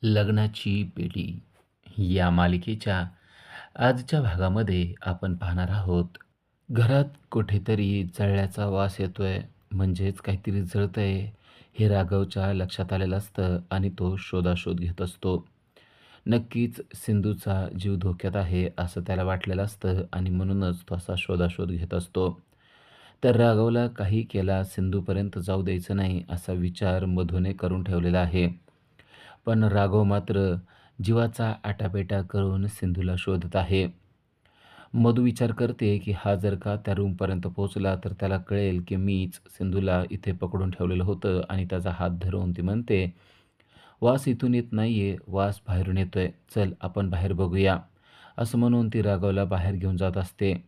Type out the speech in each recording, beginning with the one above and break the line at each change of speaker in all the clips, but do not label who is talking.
लग्नाची बेडी या मालिकेच्या आजच्या भागामध्ये आपण पाहणार आहोत. घरात कुठेतरी जळल्याचा वास येतोय, म्हणजेच काहीतरी जळतंय हे राघवच्या लक्षात आलेलं असतं आणि तो शोधाशोध घेत असतो. नक्कीच सिंधूचा जीव धोक्यात आहे असं त्याला वाटलेलं असतं आणि म्हणूनच तो असा शोधाशोध घेत असतो. तर राघवला काही केला सिंधूपर्यंत जाऊ द्यायचं नाही असा विचार मधूने करून ठेवलेला आहे. पण राघव मात्र जीवाचा आटापेटा करून सिंधूला शोधत आहे. मधू विचार करते की हा जर का त्या रूमपर्यंत पोहोचला तर त्याला कळेल की मीच सिंधूला इथे पकडून ठेवलेलं होतं आणि त्याचा हात धरून ती म्हणते, "वास इथून येत नाहीये, वास बाहेरून येतोय. चल आपण बाहेर बघूया." असं म्हणून ती राघवला बाहेर घेऊन जात असते.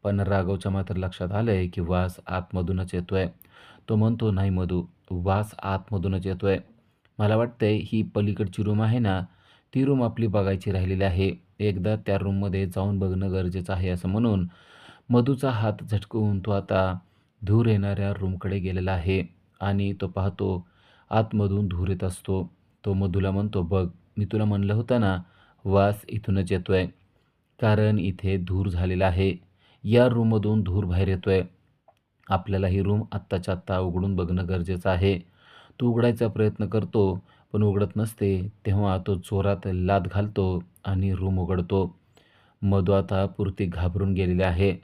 पण राघवच्या मात्र लक्षात आलंय की वास आतमधूनच येतोय. तो म्हणतो, "नाही मधू, वास आतमधूनच येतोय. मला वाटतंय ही पलीकडची रूम आहे ना, ती रूम आपली बघायची राहिलेली आहे. एकदा त्या रूममध्ये जाऊन बघणं गरजेचं आहे." असं म्हणून मधूचा हात झटकवून तो आता धूर येणाऱ्या रूमकडे गेलेला आहे आणि तो पाहतो आतमधून धूर येत असतो. तो मधूला म्हणतो, "बघ, मी तुला म्हणलं होतं ना, वास इथूनच येतोय. कारण इथे धूर झालेला आहे. या रूममधून धूर बाहेर येतोय. आपल्याला ही रूम आत्ताच्या आत्ता उघडून बघणं गरजेचं आहे." तो उघडायचा प्रयत्न करतो, पण उघडत नसते. तेव्हा तो जोरात लाथ घालतो आणि रूम उघडतो. मधू आता पुरती घाबरून गेलेली आहे.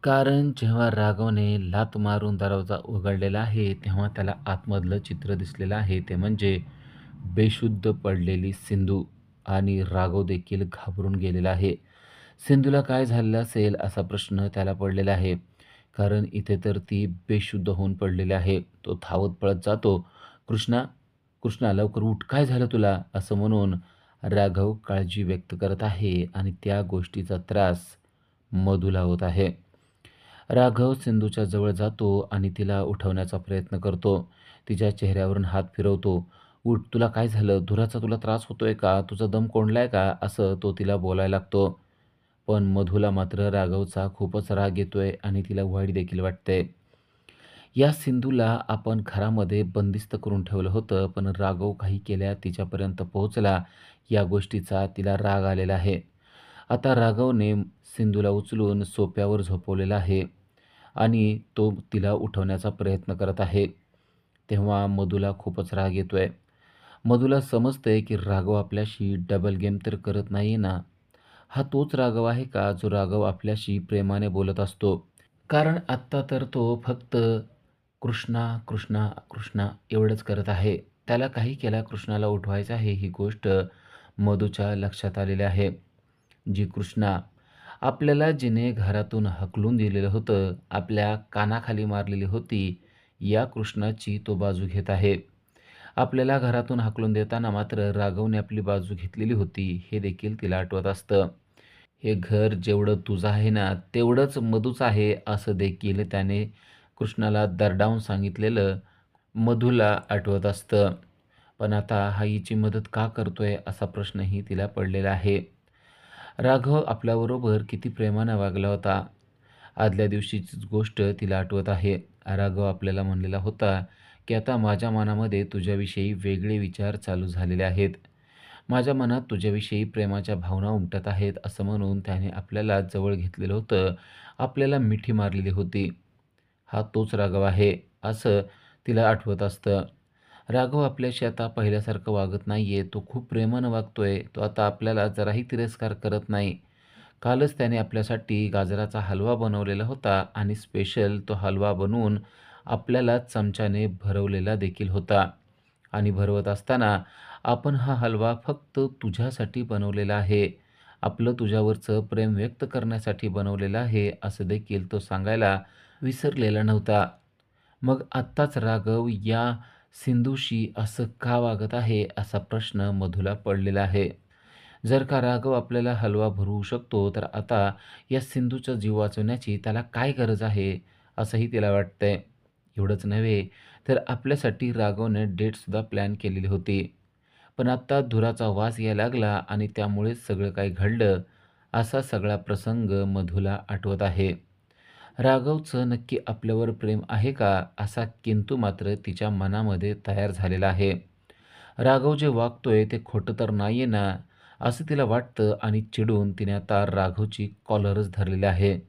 कारण जेव्हा राघवने लाथ मारून दरवाजा उघडलेला आहे, तेव्हा त्याला आतमधलं चित्र दिसलेलं आहे. ते म्हणजे बेशुद्ध पडलेली सिंधू आणि राघव देखील घाबरून गेलेला आहे. सिंधूला काय झालेलं असेल असा प्रश्न त्याला पडलेला आहे. कारण इथे तर ती बेशुद्ध होऊन पडलेली आहे. तो धावत पळत जातो. "कृष्णा, कृष्णा लवकर उठ, काय झालं तुला?" असं म्हणून राघव काळजी व्यक्त करत आहे आणि त्या गोष्टीचा त्रास मधूला होत आहे. राघव सिंधूच्या जवळ जातो आणि तिला उठवण्याचा प्रयत्न करतो. तिच्या चेहऱ्यावरून हात फिरवतो. "उठ, तुला काय झालं? धुराचा तुला त्रास होतोय का? तुझा दम कोंडलाय का?" असं तो तिला बोलायला लागतो. पण मधूला मात्र राघवचा खूपच राग येतोय आणि तिला वाईट देखील वाटतंय. या सिंधूला आपण घरामध्ये बंदिस्त करून ठेवलं होतं, पण राघव काही केल्या तिच्यापर्यंत पोहोचला, या गोष्टीचा तिला राग आलेला आहे. आता राघवने सिंधूला उचलून सोफ्यावर झोपवलेला आहे आणि तो तिला उठवण्याचा प्रयत्न करत आहे. तेव्हा मधूला खूपच राग येतोय. मधूला समजतंय की राघव आपल्याशी डबल गेम तर करत नाहीये ना. हा तोच राघव आहे का जो राघव आपल्याशी प्रेमाने बोलत असतो? कारण आत्ता तर तो फक्त कृष्णा, कृष्णा, कृष्णा एवढंच करत आहे. त्याला काही केल्या कृष्णाला उठवायचं आहे ही गोष्ट मधूच्या लक्षात आलेली आहे. जी कृष्णा आपल्याला जिने घरातून हाकलून दिलेलं होतं, आपल्या कानाखाली मारलेली होती, या कृष्णाची तो बाजू घेत आहे. आपल्याला घरातून हाकलून देताना मात्र राघवने आपली बाजू घेतलेली होती, हे देखील तिला आठवत असतं. हे घर जेवढं तुझं आहे ना, तेवढंच मधूच आहे, असं देखील त्याने कृष्णाला दरडावून सांगितलेलं मधूला आठवत असतं. पण आता हा हिची मदत का करतोय, असा प्रश्नही तिला पडलेला आहे. राघव आपल्याबरोबर किती प्रेमानं वागला होता. आदल्या दिवशीचीच गोष्ट तिला आठवत आहे. राघव आपल्याला म्हणलेला होता, की "आता माझ्या मनामध्ये तुझ्याविषयी वेगळे विचार चालू झालेले आहेत. माझ्या मनात तुझ्याविषयी प्रेमाच्या भावना उमटत आहेत." असं म्हणून त्याने आपल्याला जवळ घेतलेलं होतं. आपल्याला मिठी मारलेली होती. हा तोच राघव आहे, असं तिला आठवत असतं. राघव आपल्याशी आता पहिल्यासारखं वागत नाहीये. तो खूप प्रेमानं वागतोय. तो आता आपल्याला जराही तिरस्कार करत नाही. कालच त्याने आपल्यासाठी गाजराचा हलवा बनवलेला होता आणि स्पेशल तो हलवा बनवून आपल्याला चमच्याने भरवलेला देखील होता. आणि भरवत असताना, "आपण हा हलवा फक्त तुझ्यासाठी बनवलेला आहे. आपलं तुझ्यावरचं प्रेम व्यक्त करण्यासाठी बनवलेलं आहे." असं देखील तो सांगायला विसरलेला नव्हता. मग आत्ताच राघव या सिंधूशी असं का वागत आहे, असा प्रश्न मधूला पडलेला आहे. जर का राघव आपल्याला हलवा भरवू शकतो, तर आता या सिंधूचा जीव वाचवण्याची त्याला काय गरज आहे, असंही तिला वाटतंय. एवढंच नव्हे, तर आपल्यासाठी राघवने डेटसुद्धा प्लॅन केलेली होती. पण आत्ता धुराचा वास यायला लागला आणि त्यामुळेच सगळं काही घडलं, असा सगळा प्रसंग मधूला आठवत आहे. राघवचं नक्की आपल्यावर प्रेम आहे का, असा किंतु मात्र तिच्या मनामध्ये तयार झालेला आहे. राघव जे वागतोय ते खोटं तर नाहीये ना, असं तिला वाटतं आणि चिडून तिने आता राघवची कॉलरच धरलेली आहे.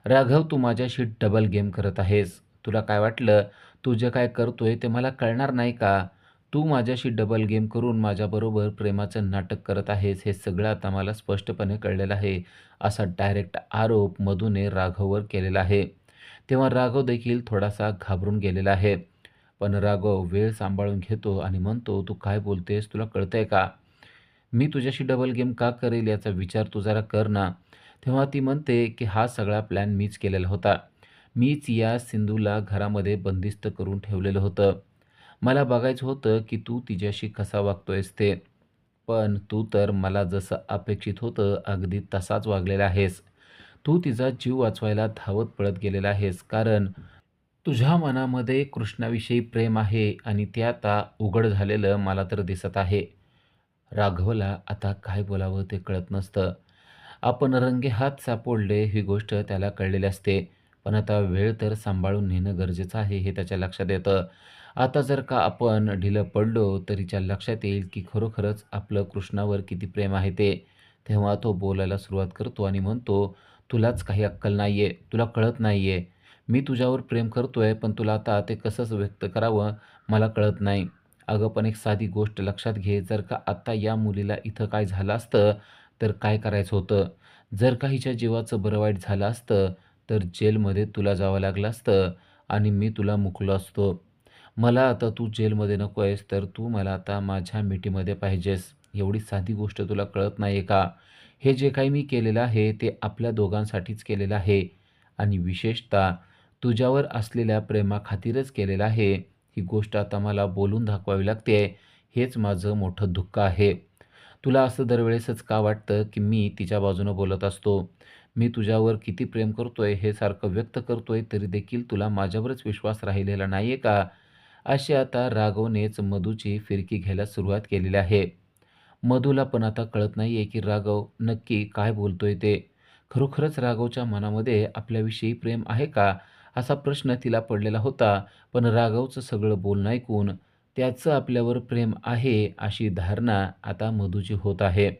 राघव, तू माझ्याशी डबल गेम करत आहेस. तुला काय वाटलं, तू जे काय करतोय ते मला कळणार नाही का? तू माझ्याशी डबल गेम करून माझ्याबरोबर प्रेमाचं नाटक करत आहेस, हे सगळं आता मला स्पष्टपणे कळलेलं आहे. असा डायरेक्ट आरोप मधूने राघववर केलेला आहे. तेव्हा राघव देखील थोडासा घाबरून गेलेला आहे. पण राघव वेळ सांभाळून घेतो आणि म्हणतो, "तू काय बोलतेस? तुला कळतंय का? मी तुझ्याशी डबल गेम का करेल याचा विचार तू जरा कर ना." तेव्हा ती म्हणते, की "हा सगळा प्लॅन मीच केलेला होता. मीच या सिंधूला घरामध्ये बंदिस्त करून ठेवलेलं होतं. मला बघायचं होतं, की तू तिच्याशी कसा वागतोयस ते. पण तू तर मला जसं अपेक्षित होतं अगदी तसाच वागलेला आहेस. तू तिचा जीव वाचवायला धावत पळत गेलेला आहेस. कारण तुझ्या मनामध्ये कृष्णाविषयी प्रेम आहे आणि ते आता उघड झालेलं मला तर दिसत आहे." राघवला आता काय बोलावं ते कळत नसतं. आपण रंगेहात सापडले ही गोष्ट त्याला कळलेली असते. पण आता वेळ तर सांभाळून नेणं गरजेचं आहे हे त्याच्या लक्षात येतं. आता जर का आपण ढिलं पडलो तर हिच्या लक्षात येईल की खरोखरच आपलं कृष्णावर किती प्रेम आहे ते. तेव्हा तो बोलायला सुरुवात करतो आणि म्हणतो, "तुलाच काही अक्कल नाहीये, तुला कळत नाहीये. मी तुझ्यावर प्रेम करतोय पण तुला आता ते कसं व्यक्त करावं मला कळत नाही. अगं पण एक साधी गोष्ट लक्षात घे, जर का आत्ता या मुलीला इथं काय झालं असतं, तर काय करायचं होतं? जर का हिच्या जीवाचं बरं वाईट झालं असतं, तर जेलमध्ये तुला जावं लागलं असतं आणि मी तुला मुकलो असतो. मला आता तू जेलमध्ये नको आहेस, तर तू मला आता माझ्या मिठीमध्ये पाहिजेस. एवढी साधी गोष्ट तुला कळत नाही का? हे जे काही मी केलेलं आहे, ते आपल्या दोघांसाठीच केलेलं आहे आणि विशेषतः तुझ्यावर असलेल्या प्रेमाखातीरच केलेलं आहे. ही गोष्ट आता मला बोलून दाखवावी लागते हेच माझं मोठं दुःख आहे. तुला असं दरवेळेसच का वाटतं, की मी तिच्या बाजूनं बोलत असतो? मी तुझ्यावर किती प्रेम करतोय हे सारखं व्यक्त करतोय, तरी देखील तुला माझ्यावरच विश्वास राहिलेला नाहीये का? अशी आता राघवनेच मधूची फिरकी घ्यायला सुरुवात केलेली आहे. मधूला पण आता कळत नाहीये, की राघव नक्की काय बोलतोय ते. खरोखरच राघवच्या मनामध्ये आपल्याविषयी प्रेम आहे का? असा प्रश्न तिला पडलेला होता. पण राघवचं सगळं बोलणं ऐकून त्याचं आपल्यावर प्रेम आहे, अशी धारणा आता मधूची होत आहे.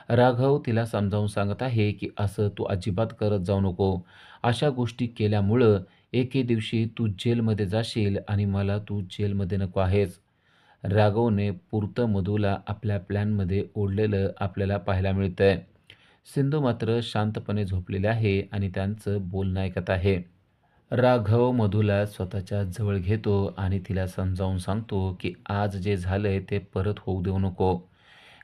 राघव तिला समजावून सांगत आहे, की "असं तू अजिबात करत जाऊ नको. अशा गोष्टी केल्यामुळं एके दिवशी तू जेलमध्ये जाशील आणि मला तू जेलमध्ये नको आहेस." राघवने पुरतं मधूला आपल्या प्लॅनमध्ये ओढलेलं आपल्याला पाहायला मिळतंय. सिंधू मात्र शांतपणे झोपलेली आहे आणि त्यांचं बोलणं ऐकत आहे. राघव मधूला स्वतःच्या जवळ घेतो आणि तिला समजावून सांगतो, की आज जे झालंय ते परत होऊ देऊ नको.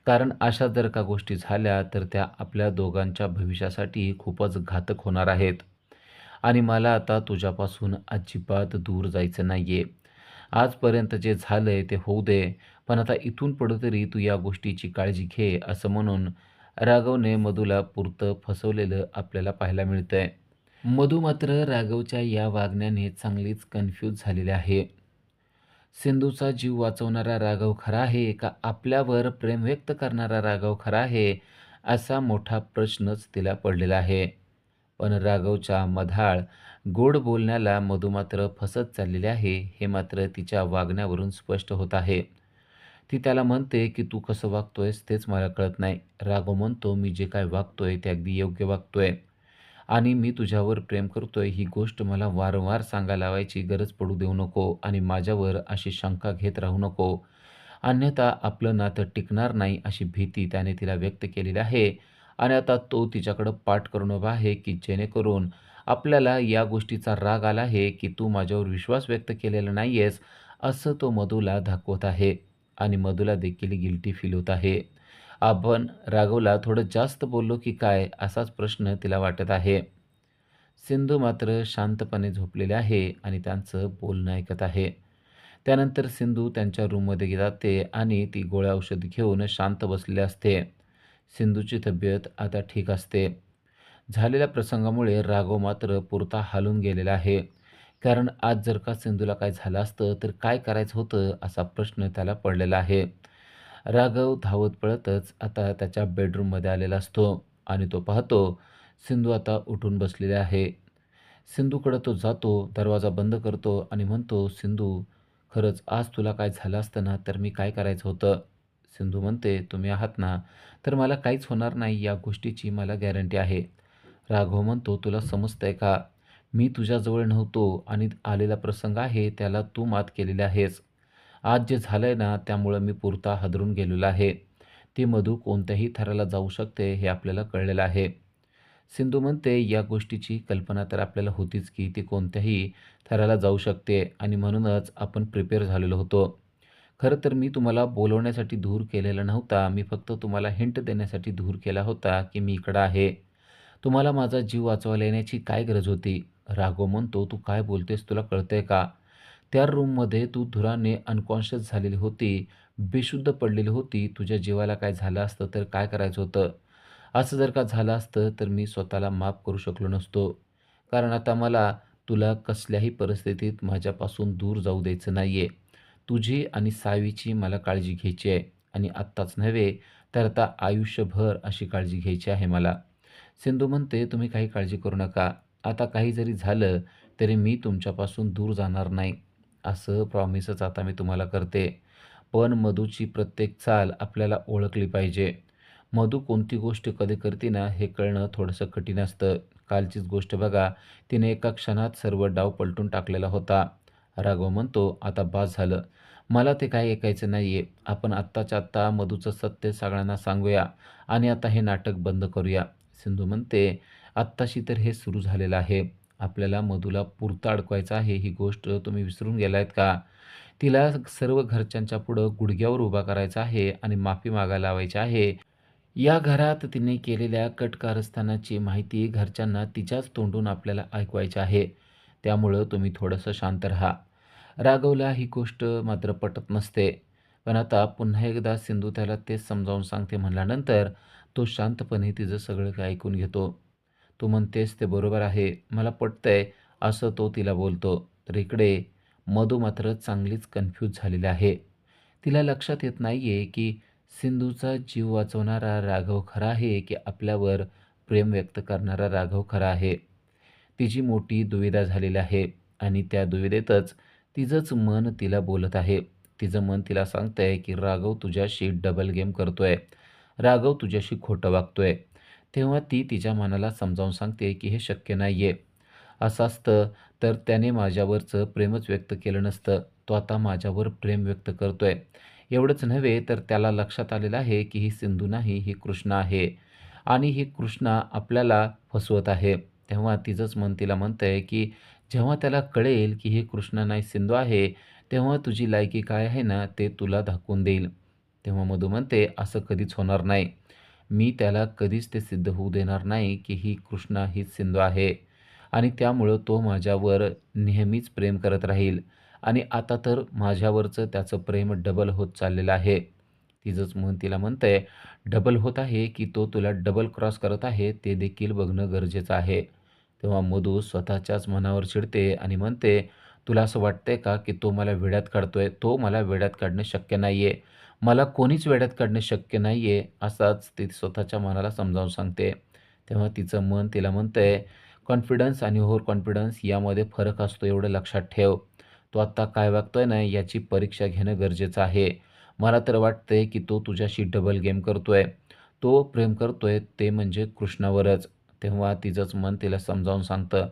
कारण अशा जर का गोष्टी झाल्या तर त्या आपल्या दोघांच्या भविष्यासाठी खूपच घातक होणार आहेत. आणि मला आता तुझ्यापासून अजिबात दूर जायचं नाहीये. आजपर्यंत जे झालंय ते होऊ दे, पण आता इथून पुढे तरी तू या गोष्टीची काळजी घे, असं म्हणून राघवने मधूला पुरतं फसवलेलं आपल्याला पाहायला मिळतंय. मधू मात्र राघवच्या या वागण्याने चांगलीच कन्फ्यूज झालेली आहे. सिंधूचा जीव वाचवणारा राघव खरा आहे का आपल्यावर प्रेम व्यक्त करणारा राघव खरा आहे? असा मोठा प्रश्नच तिला पडलेला आहे. पण राघवच्या मधाळ, गोड बोलण्याला मधू मात्र फसत चाललेली आहे, हे मात्र तिच्या वागण्यावरून स्पष्ट होत आहे. ती त्याला म्हणते, की "तू कसं वागतोयस तेच मला कळत नाही." राघव म्हणतो, "मी जे काय वागतोय ते अगदी योग्य वागतोय. आणि मी तुझ्यावर प्रेम करतोय ही गोष्ट मला वारंवार सांगायला लावायची गरज पडू देऊ नको आणि माझ्यावर अशी शंका घेत राहू नको. अन्यथा आपलं नातं टिकणार नाही अशी भीती त्याने तिला व्यक्त केलेली आहे. आणि आता तो तिच्याकडं पाठ करून उभा आहे, की जेणेकरून आपल्याला या गोष्टीचा राग आला आहे, की तू माझ्यावर विश्वास व्यक्त केलेला नाहीयेस, असं तो मधूला दाखवत आहे. आणि मधूला देखील गिल्टी फील होत आहे. आपण राघवला थोडं जास्त बोललो की काय असाच प्रश्न तिला वाटत आहे. सिंधू मात्र शांतपणे झोपलेले आहे आणि त्यांचं बोलणं ऐकत आहे. त्यानंतर सिंधू त्यांच्या रूममध्ये जाते आणि ती गोळ्या औषध घेऊन शांत बसलेली असते. सिंधूची तब्येत आता ठीक असते. झालेल्या प्रसंगामुळे राघव मात्र पुरता हालून गेलेला आहे. कारण आज जर का सिंधूला काय झालं असतं तर काय करायचं होतं असा प्रश्न त्याला पडलेला आहे. राघव धावत पळतच आता त्याच्या बेडरूममध्ये आलेला असतो आणि तो पाहतो सिंधू आता उठून बसलेली आहे. सिंधूकडे तो जातो, दरवाजा बंद करतो आणि म्हणतो, "सिंधू, खरंच आज तुला काय झालं असतं ना, तर मी काय करायचं होतं? सिंधू म्हणते, "तुम्ही आहात ना, तर मला काहीच होणार नाही या गोष्टीची मला गॅरंटी आहे." राघव म्हणतो, "तुला समजतंय का? मी तुझ्याजवळ नव्हतो आणि आलेला प्रसंग आहे त्याला तू मात केलेली आहेस. आज जे झालंय ना, त्यामुळं मी पुरता हादरून गेलेलो आहे. ती मधू कोणत्याही थराला जाऊ शकते हे आपल्याला कळलेलं आहे." सिंधू म्हणते, "या गोष्टीची कल्पना तर आपल्याला होतीच की ती कोणत्याही थराला जाऊ शकते आणि म्हणूनच आपण प्रिपेअर झालेलो होतो. खरं तर मी तुम्हाला बोलवण्यासाठी धूर केलेला नव्हता. मी फक्त तुम्हाला हिंट देण्यासाठी धूर केला होता की मी इकडं आहे. तुम्हाला माझा जीव वाचवायला येण्याची काय गरज होती?" राघव म्हणतो, "तू काय बोलतेस तुला कळतंय का? त्या रूममध्ये तू धुराने अनकॉन्शियस झालेली होती, बेशुद्ध पडलेली होती. तुझ्या जीवाला काय झालं असतं तर काय करायचं होतं? असं जर का झालं असतं तर मी स्वतःला माफ करू शकलो नसतो. कारण आता मला तुला कसल्याही परिस्थितीत माझ्यापासून दूर जाऊ द्यायचं नाहीये. तुझी आणि सावीची मला काळजी घ्यायची आहे आणि आत्ताच नव्हे तर आता आयुष्यभर अशी काळजी घ्यायची आहे मला." सिंधू म्हणते, "तुम्ही काही काळजी करू नका. आता काही जरी झालं तरी मी तुमच्यापासून दूर जाणार नाही. असं प्रॉमिसच आता मी तुम्हाला करते. पण मधूची प्रत्येक चाल आपल्याला ओळखली पाहिजे. मधू कोणती गोष्ट कधी करते ना, हे कळणं थोडंसं कठीण असतं. कालचीच गोष्ट बघा, तिने एका क्षणात सर्व डाव पलटून टाकलेला होता." राघव म्हणतो, "आता बास झालं. मला ते काही ऐकायचं नाहीये. आपण आत्ताच्या आत्ता मधूचं सत्य सगळ्यांना सांगूया आणि आता हे नाटक बंद करूया." सिंधू म्हणते, "आत्ताशी तर हे सुरू झालेलं आहे. आपल्याला मधूला पुरतं अडकवायचं आहे, ही गोष्ट तुम्ही विसरून गेलायत का? तिला सर्व घरच्यांच्या पुढं गुडघ्यावर उभा करायचा आहे आणि माफी मागायला लावायची आहे. या घरात तिने केलेल्या कटकारस्थानाची माहिती घरच्यांना तिच्याच तोंडून आपल्याला ऐकवायची आहे. त्यामुळं तुम्ही थोडंसं शांत राहा." राघवला ही गोष्ट मात्र पटत नसते. पण आता पुन्हा एकदा सिंधू त्याला तेच समजावून सांगते म्हणल्यानंतर तो शांतपणे तिचं सगळं काही ऐकून घेतो. "तू म्हणतेस ते बरोबर आहे. मला पटतंय." असं तो तिला बोलतो. तर इकडे मधू मात्र चांगलीच कन्फ्यूज झालेली आहे. तिला लक्षात येत नाहीये की सिंधूचा जीव वाचवणारा राघव खरा आहे की आपल्यावर प्रेम व्यक्त करणारा राघव खरा आहे. तिची मोठी दुविधा झालेली आहे आणि त्या दुविधेतच तिचंच मन तिला बोलत आहे. तिचं मन तिला सांगतंय की राघव तुझ्याशी डबल गेम करतोय. राघव तुझ्याशी खोटं वागतोय. तेव्हा ती तिच्या मनाला समजावून सांगते की हे शक्य नाहीये. असं असतं तर त्याने माझ्यावरचं प्रेमच व्यक्त केलं नसतं. तो आता माझ्यावर प्रेम व्यक्त करतोय. एवढंच नव्हे तर त्याला लक्षात आलेलं आहे की ही सिंधू नाही, ही कृष्णा आहे आणि ही कृष्णा आपल्याला फसवत आहे. तेव्हा तिचंच मन तिला म्हणतंय की जेव्हा त्याला कळेल की ही कृष्णा नाही सिंधू आहे, तेव्हा तुझी लायकी काय आहे ना ते तुला दाखवून देईल. तेव्हा मधू म्हणते, "असं कधीच होणार नाही. मी त्याला कधीच ते सिद्ध होऊ देणार नाही की ही कृष्णा हीच सिंधू आहे आणि त्यामुळं तो माझ्यावर नेहमीच प्रेम करत राहील आणि आता तर माझ्यावरचं त्याचं प्रेम डबल होत चाललेलं आहे." तिचंच मन तिला म्हणतंय, "डबल होत आहे की तो तुला डबल क्रॉस करत आहे ते देखील बघणं गरजेचं आहे." तेव्हा मधू स्वतःच्याच मनावर चिडते आणि म्हणते, "तुला असं वाटतंय का की तो मला वेड्यात काढतोय? तो मला वेड्यात काढणं शक्य नाहीये. मला कोणीच वेड्यात काढणं शक्य नाहीये." असाच ती स्वतःच्या मनाला समजावून सांगते. तेव्हा तिचं मन तिला म्हणतंय, "कॉन्फिडन्स आणि ओव्हर कॉन्फिडन्स यामध्ये फरक असतो एवढं लक्षात ठेव. तो आत्ता काय वागतोय ना याची परीक्षा घेणं गरजेचं आहे. मला तर वाटतंय की तो तुझ्याशी डबल गेम करतोय. तो प्रेम करतोय ते म्हणजे कृष्णावरच." तेव्हा तिचंच मन तिला समजावून सांगतं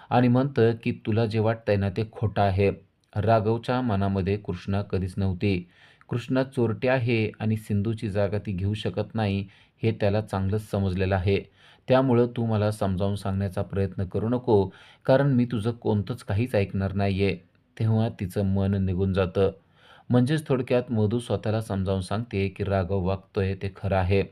आणि म्हणतं की "तुला जे वाटतंय ना ते खोटं आहे. राघवच्या मनामध्ये कृष्णा कधीच नव्हती. कृष्णा चोरटी आहे आणि सिंधूची जागा ती घेऊ शकत नाही हे त्याला चांगलंच समजलेलं आहे. त्यामुळं तू मला समजावून सांगण्याचा प्रयत्न करू नको, कारण मी तुझं कोणतंच काहीच ऐकणार नाहीये." तेव्हा तिचं मन निघून जातं. म्हणजेच थोडक्यात मधू स्वतःला समजावून सांगते की राघव वागतोय ते खरं आहे.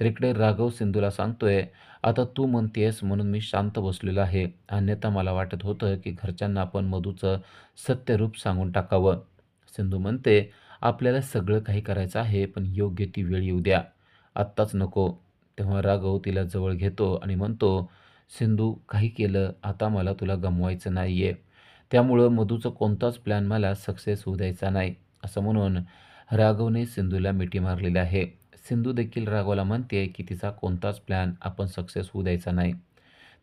तर इकडे राघव सिंधूला सांगतोय, "आता तू म्हणतेस म्हणून मी शांत बसलेलो आहे. अन्यथा मला वाटत होतं की घरच्यांना आपण मधूचं सत्य रूप सांगून टाकावं." सिंधू म्हणते, "आपल्याला सगळं काही करायचं आहे, पण योग्य ती वेळ येऊ द्या. आत्ताच नको." तेव्हा राघव तिला जवळ घेतो आणि म्हणतो, "सिंधू काही केलं, आता मला तुला गमवायचं नाहीये. त्यामुळं मधूचा कोणताच प्लॅन मला सक्सेस होऊ द्यायचा नाही." असं म्हणून राघवने सिंधूला मिठी मारलेली आहे. सिंधू देखील राघवला म्हणते की तिचा कोणताच प्लॅन आपण सक्सेस होऊ द्यायचा नाही.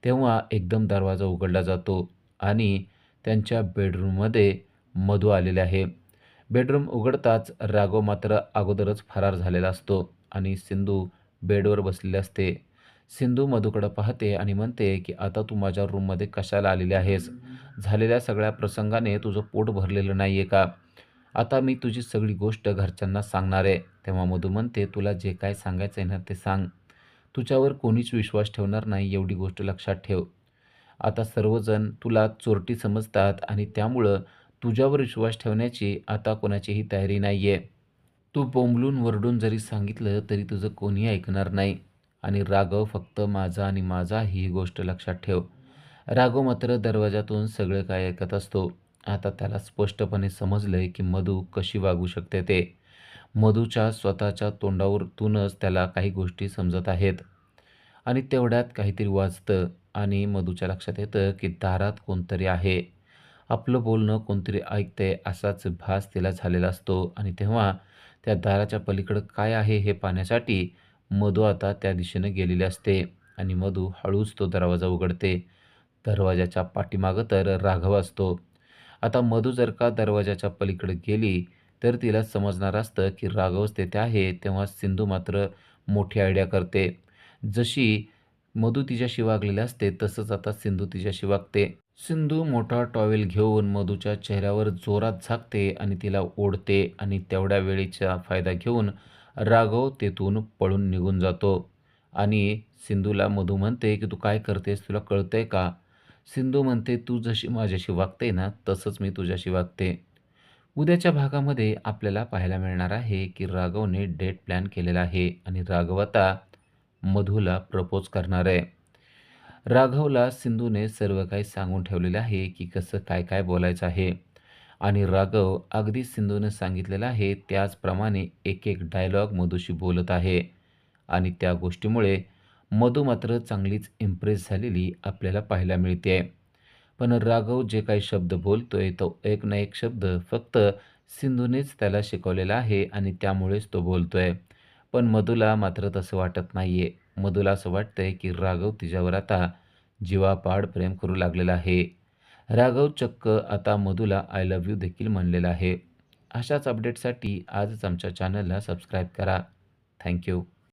तेव्हा एकदम दरवाजा उघडला जातो आणि त्यांच्या बेडरूममध्ये मधू आलेले आहे. बेडरूम उघडताच राघव मात्र अगोदरच फरार झालेला असतो आणि सिंधू बेडवर बसलेली असते. सिंधू मधूकडे पाहते आणि म्हणते, की "आता तू माझ्या रूममध्ये कशाला आलेली आहेस? झालेल्या सगळ्या प्रसंगाने तुझं पोट भरलेलं नाही आहे का? आता मी तुझी सगळी गोष्ट घरच्यांना सांगणार आहे." तेव्हा मधू म्हणते, "तुला जे काय सांगायचं आहे ना ते सांग. तुझ्यावर कोणीच विश्वास ठेवणार नाही एवढी गोष्ट लक्षात ठेव. आता सर्वजण तुला चोरटी समजतात आणि त्यामुळं तुझ्यावर विश्वास ठेवण्याची आता कोणाचीही तयारी नाही आहे. तू बोंबलून वरडून जरी सांगितलं तरी तुझं कोणीही ऐकणार नाही आणि राघव फक्त माझा आणि माझा ही गोष्ट लक्षात ठेव." राघव मात्र दरवाजातून सगळं काय ऐकत असतो. आता त्याला स्पष्टपणे समजलंय की मधू कशी वागू शकते ते. मधूच्या स्वतःच्या तोंडावरूनच त्याला काही गोष्टी समजत आहेत आणि तेवढ्यात काहीतरी वाजतं आणि मधूच्या लक्षात येतं की दारात कोणतरी आहे. आपलं बोलणं कोणतरी ऐकतंय असाच भास तिला झालेला असतो आणि तेव्हा त्या दाराच्या पलीकडं काय आहे हे पाहण्यासाठी मधू आता त्या दिशेनं गेलेली असते आणि मधू हळूच तो दरवाजा उघडते. दरवाजाच्या पाठीमागं तर राघव असतो. आता मधू जर का दरवाजाच्या पलीकडे गेली तर तिला समजणार असतं की राघवच तेथे आहे. तेव्हा सिंधू मात्र मोठी आयडिया करते. जशी मधू तिच्याशी वागलेली असते तसंच आता सिंधू तिच्याशी वागते. सिंधू मोठा टॉवेल घेऊन मधूच्या चेहऱ्यावर जोरात झाकते आणि तिला ओढते आणि तेवढ्या वेळेचा फायदा घेऊन राघव तेथून पळून निघून जातो आणि सिंधूला मधू म्हणते, की "तू काय करतेस? तुला कळतंय का?" सिंधू म्हणते, "तू जशी माझ्याशी वागते ना, तसंच मी तुझ्याशी वागते." उद्याच्या भागामध्ये आपल्याला पाहायला मिळणार आहे, की राघवने डेट प्लॅन केलेला आहे आणि राघव आता मधूला प्रपोज करणार आहे. राघवला सिंधूने सर्व काही सांगून ठेवलेले आहे, की कसं काय-काय बोलायचं आहे आणि राघव अगदी सिंधूने सांगितलेलं आहे त्याचप्रमाणे एक-एक डायलॉग मधूशी बोलत आहे आणि त्या गोष्टीमुळे मधू मात्र चांगलीच इम्प्रेस झालेली आपल्याला पाहायला मिळते. पण राघव जे काही शब्द बोलतोय तो एक ना एक शब्द फक्त सिंधूनेच त्याला शिकवलेला आहे आणि त्यामुळेच तो बोलतोय. पण मधूला मात्र तसं वाटत नाहीये. मधूला असं वाटतंय की राघव तिच्यावर आता जीवापाड प्रेम करू लागलेला आहे. राघव चक्क आता मधूला आय लव्ह यू देखील म्हणलेला आहे. अशाच अपडेटसाठी आजच आमच्या चॅनलला सबस्क्राईब करा. थँक